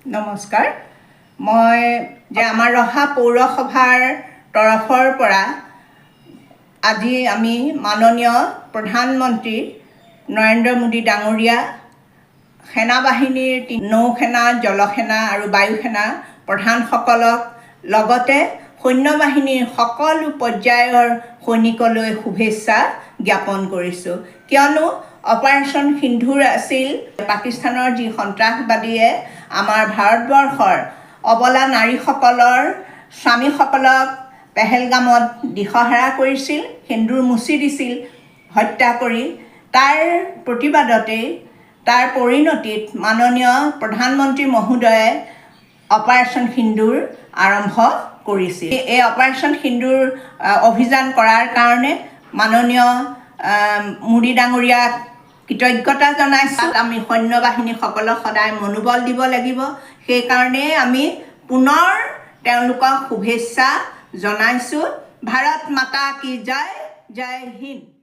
নমস্কাৰ মই আমাৰ ৰহা পৌৰসভাৰ তৰফৰ পৰা আজি আমি মাননীয় প্ৰধানমন্ত্ৰী নৰেন্দ্ৰ মোদী ডাঙৰীয়া সেনাবাহিনীৰ নৌসেনা জলসেনা আৰু বায়ুসেনা প্ৰধানসকলক লগতে সৈন্যবাহিনীৰ সকলো পৰ্যায়ৰ সৈনিকলৈ শুভেচ্ছা জ্ঞাপন কৰিছোঁ কিয়নো অপাৰেশ্যন সিন্ধুৰ আছিল পাকিস্তানৰ যি সন্ত্ৰাসবাদীয়ে আমাৰ ভাৰতবৰ্ষৰ অবলা নাৰীসকলৰ স্বামীসকলক পেহেলগামত দিশহাৰা কৰিছিল সিন্দুৰ মুচি দিছিল হত্যা কৰি তাৰ প্ৰতিবাদতে তাৰ পৰিণতিত মাননীয় প্ৰধানমন্ত্ৰী মহোদয়ে অপাৰেশ্যন সিন্দুৰ আৰম্ভ কৰিছিল এই অপাৰেশ্যন সিন্দুৰ অভিযান কৰাৰ কাৰণে মাননীয় মোদী ডাঙৰীয়াক কৃতজ্ঞতা জনাইছোঁ আমি সৈন্যবাহিনীসকলক সদায় মনোবল দিব লাগিব সেইকাৰণে আমি পুনৰ তেওঁলোকক শুভেচ্ছা জনাইছোঁ ভাৰত মাতা কি জয় জয় হিন্দ